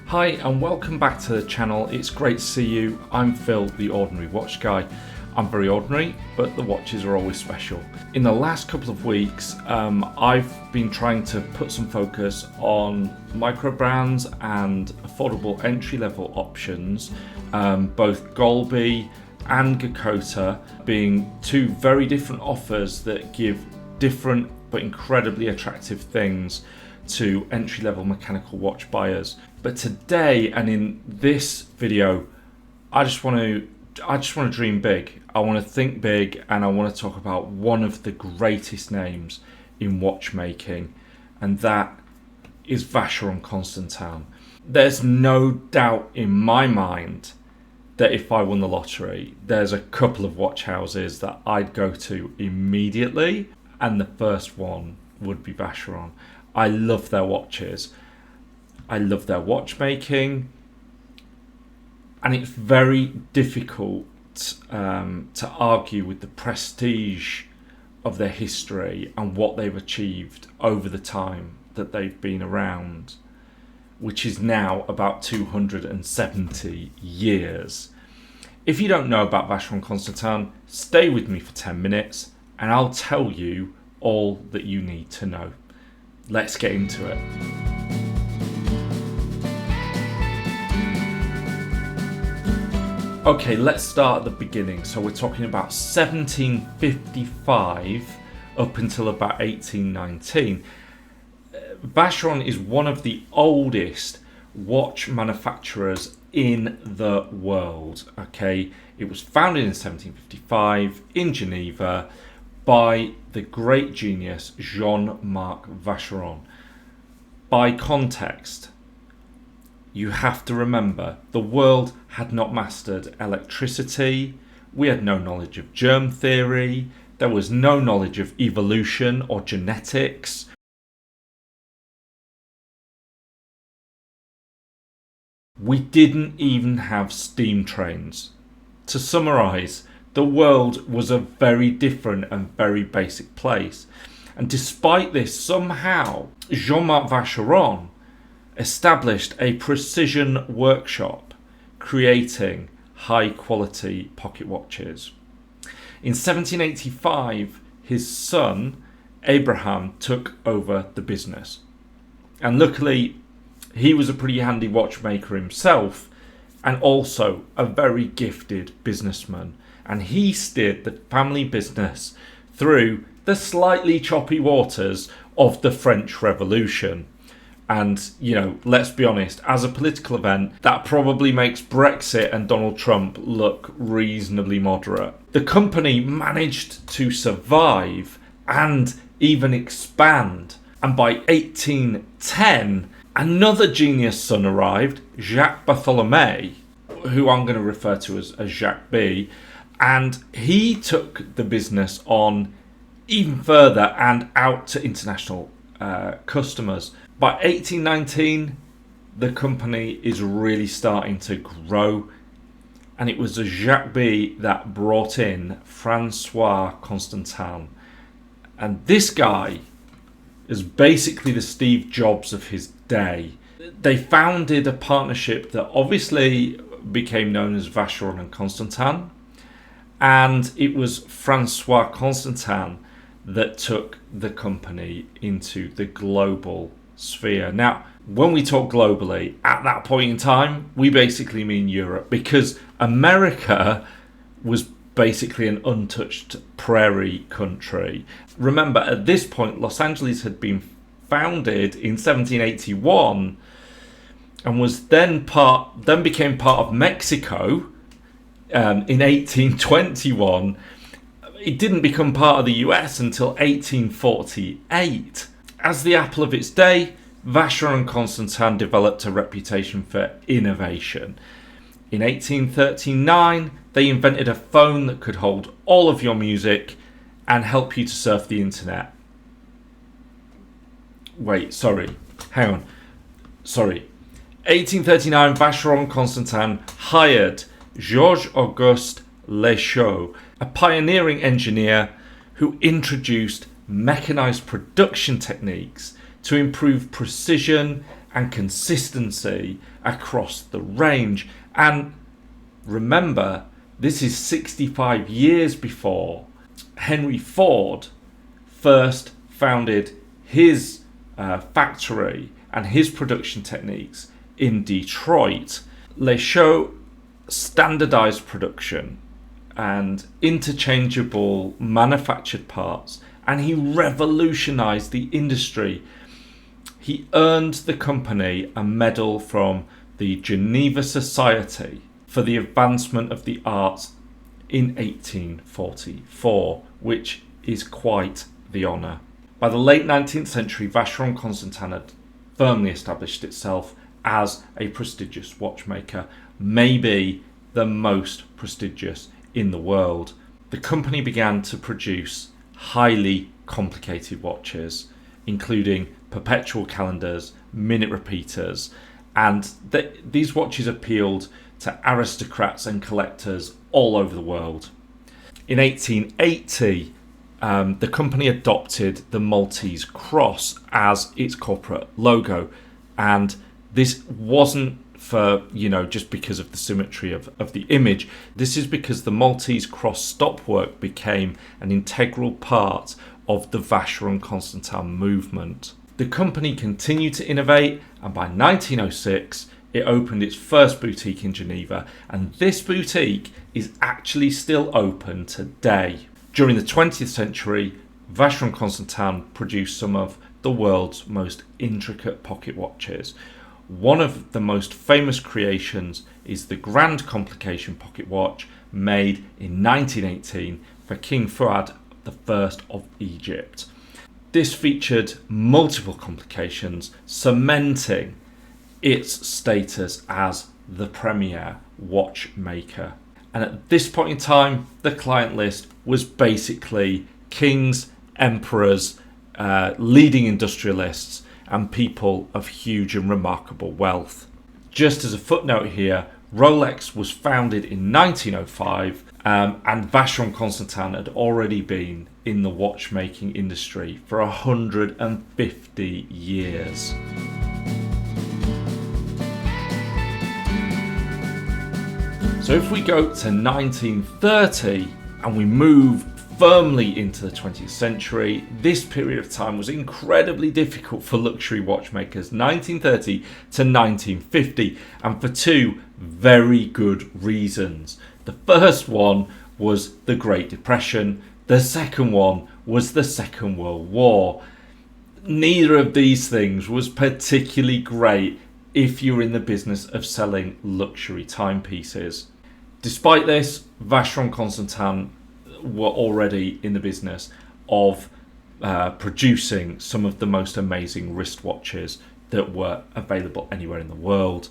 Hi and welcome back to the channel. It's great to see you. I'm Phil, the Ordinary Watch Guy. I'm very ordinary, but the watches are always special. In the last couple of weeks, I've been trying to put some focus on micro brands and affordable entry-level options, both Golby and Gakota being two very different offers that give different but incredibly attractive things to entry-level mechanical watch buyers. But today and in this video, I just want to dream big. I want to think big, and I want to talk about one of the greatest names in watchmaking, and that is Vacheron Constantin. There's no doubt in my mind that if I won the lottery, there's a couple of watch houses that I'd go to immediately, and the first one would be Vacheron. I love their watches. I love their watchmaking, and it's very difficult to argue with the prestige of their history and what they've achieved over the time that they've been around, which is now about 270 years. If you don't know about Vacheron Constantin, stay with me for 10 minutes and I'll tell you all that you need to know. Let's get into it. Okay, let's start at the beginning. So we're talking about 1755 up until about 1819. Vacheron is one of the oldest watch manufacturers in the world. Okay, it was founded in 1755 in Geneva by the great genius Jean-Marc Vacheron. By context, you have to remember the world had not mastered electricity, we had no knowledge of germ theory, there was no knowledge of evolution or genetics. We didn't even have steam trains. To summarise, the world was a very different and very basic place. And despite this, somehow Jean-Marc Vacheron established a precision workshop creating high quality pocket watches. In 1785, his son Abraham took over the business. And luckily, he was a pretty handy watchmaker himself and also a very gifted businessman. And he steered the family business through the slightly choppy waters of the French Revolution. And, you know, let's be honest, as a political event, that probably makes Brexit and Donald Trump look reasonably moderate. The company managed to survive and even expand. And by 1810, another genius son arrived, Jacques Bartholomew, who I'm going to refer to as Jacques B. And he took the business on even further and out to international customers. By 1819, the company is really starting to grow, and it was Jacques B that brought in Francois Constantin. And this guy is basically the Steve Jobs of his day. They founded a partnership that obviously became known as Vacheron and Constantin, and it was Francois Constantin that took the company into the global sphere. Now, when we talk globally, at that point in time, we basically mean Europe, because America was basically an untouched prairie country. Remember, at this point, Los Angeles had been founded in 1781 and was then became part of Mexico in 1821. It didn't become part of the US until 1848. As the apple of its day, Vacheron Constantin developed a reputation for innovation. In 1839, they invented a phone that could hold all of your music and help you to surf the internet. Hang on. 1839, Vacheron Constantin hired Georges-Auguste Lechaud, a pioneering engineer who introduced mechanized production techniques to improve precision and consistency across the range. And remember, this is 65 years before Henry Ford first founded his factory and his production techniques in Detroit. They show standardized production and interchangeable manufactured parts, and he revolutionized the industry. He earned the company a medal from the Geneva Society for the advancement of the arts in 1844, which is quite the honour. By the late 19th century, Vacheron Constantin had firmly established itself as a prestigious watchmaker, maybe the most prestigious in the world. The company began to produce highly complicated watches, including perpetual calendars, minute repeaters, and these watches appealed to aristocrats and collectors all over the world. In 1880, the company adopted the Maltese cross as its corporate logo, and this wasn't for, just because of the symmetry of the image. This is because the Maltese cross stopwork became an integral part of the Vacheron Constantin movement. The company continued to innovate, and by 1906 it opened its first boutique in Geneva, and this boutique is actually still open today. During the 20th century, Vacheron Constantin produced some of the world's most intricate pocket watches. One of the most famous creations is the Grand Complication pocket watch, made in 1918 for King Fuad I of Egypt. This featured multiple complications, cementing its status as the premier watchmaker. And at this point in time, the client list was basically kings, emperors, leading industrialists, and people of huge and remarkable wealth. Just as a footnote here, Rolex was founded in 1905, and Vacheron Constantin had already been in the watchmaking industry for 150 years. So if we go to 1930 and we move firmly into the 20th century, this period of time was incredibly difficult for luxury watchmakers, 1930 to 1950, and for two very good reasons. The first one was the Great Depression. The second one was the Second World War. Neither of these things was particularly great if you're in the business of selling luxury timepieces. Despite this, Vacheron Constantin were already in the business of producing some of the most amazing wristwatches that were available anywhere in the world.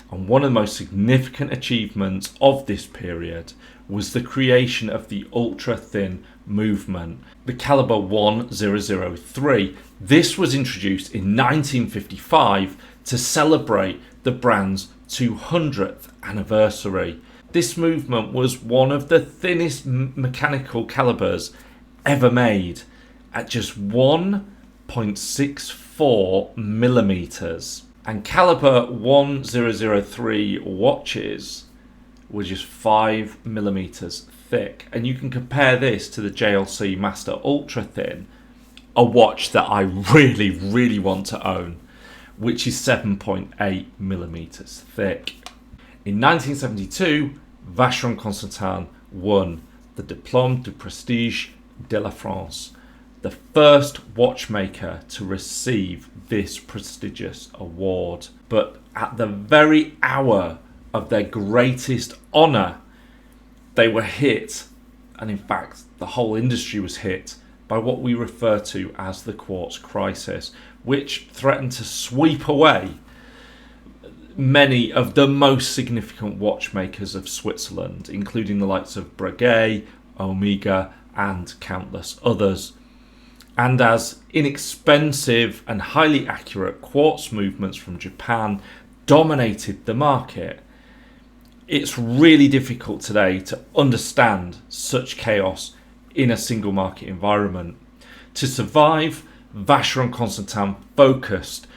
And one of the most significant achievements of this period was the creation of the ultra-thin movement, the caliber 1003. This was introduced in 1955 to celebrate the brand's 200th anniversary. This movement was one of the thinnest mechanical calibers ever made, at just 1.64 millimeters. And caliber 1003 watches were just 5 millimeters thick. And you can compare this to the JLC Master Ultra Thin, a watch that I really, really want to own, which is 7.8 millimeters thick. In 1972, Vacheron Constantin won the Diplôme du Prestige de la France, the first watchmaker to receive this prestigious award. But at the very hour of their greatest honour, they were hit, and in fact the whole industry was hit, by what we refer to as the quartz crisis, which threatened to sweep away many of the most significant watchmakers of Switzerland, including the likes of Breguet, Omega, and countless others. And as inexpensive and highly accurate quartz movements from Japan dominated the market, it's really difficult today to understand such chaos in a single market environment. To survive, Vacheron Constantin focused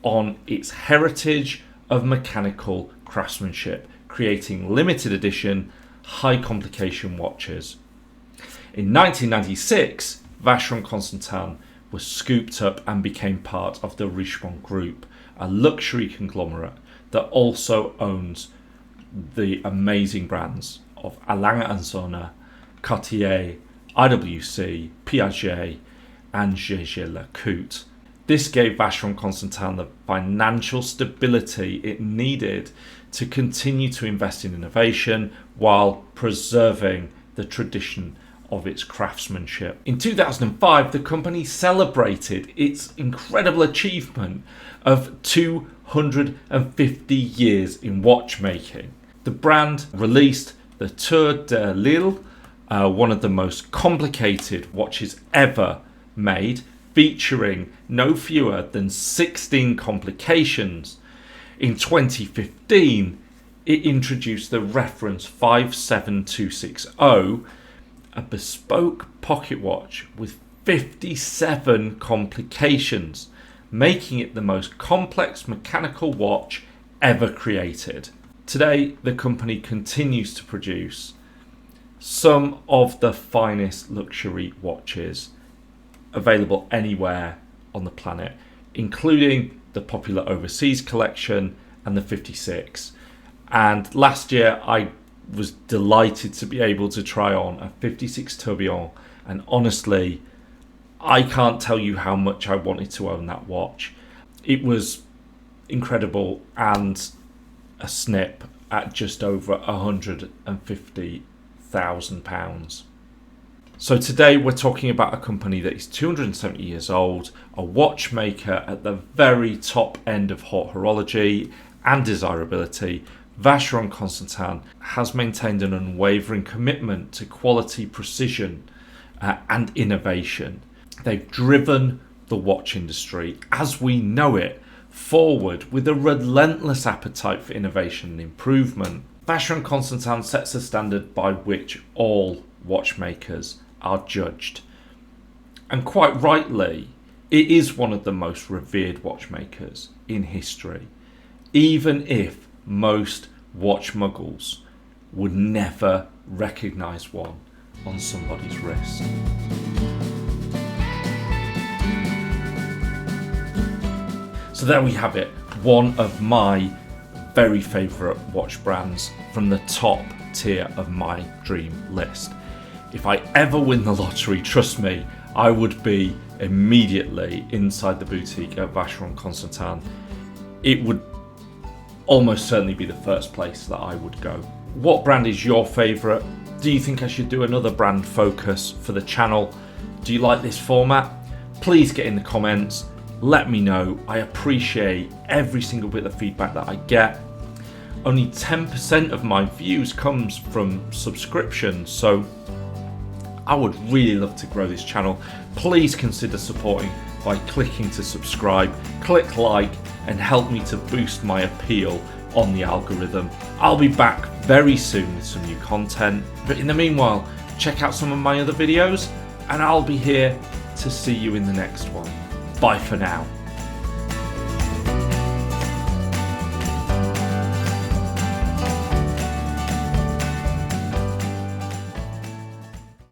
on its heritage of mechanical craftsmanship, creating limited edition, high complication watches. In 1996, Vacheron Constantin was scooped up and became part of the Richemont Group, a luxury conglomerate that also owns the amazing brands of A. Lange & Söhne, Cartier, IWC, Piaget and Jaeger-LeCoultre. This gave Vacheron Constantin the financial stability it needed to continue to invest in innovation while preserving the tradition of its craftsmanship. In 2005, the company celebrated its incredible achievement of 250 years in watchmaking. The brand released the Tour de Lille, one of the most complicated watches ever made, featuring no fewer than 16 complications. In 2015, it introduced the reference 57260, a bespoke pocket watch with 57 complications, making it the most complex mechanical watch ever created. Today, the company continues to produce some of the finest luxury watches available anywhere on the planet, including the popular overseas collection and the 56. And last year I was delighted to be able to try on a 56 Tourbillon, and honestly I can't tell you how much I wanted to own that watch. It was incredible, and a snip at just over £150,000. So today we're talking about a company that is 270 years old, a watchmaker at the very top end of haute horology and desirability. Vacheron Constantin has maintained an unwavering commitment to quality, precision and innovation. They've driven the watch industry as we know it forward with a relentless appetite for innovation and improvement. Vacheron Constantin sets a standard by which all watchmakers are judged. And quite rightly, it is one of the most revered watchmakers in history, even if most watch muggles would never recognise one on somebody's wrist. So there we have it, one of my very favourite watch brands from the top tier of my dream list. If I ever win the lottery, trust me, I would be immediately inside the boutique at Vacheron Constantin. It would almost certainly be the first place that I would go. What brand is your favourite? Do you think I should do another brand focus for the channel? Do you like this format? Please get in the comments, let me know. I appreciate every single bit of feedback that I get. Only 10% of my views comes from subscriptions, so I would really love to grow this channel. Please consider supporting by clicking to subscribe, click like, and help me to boost my appeal on the algorithm. I'll be back very soon with some new content, but in the meanwhile, check out some of my other videos, and I'll be here to see you in the next one. Bye for now.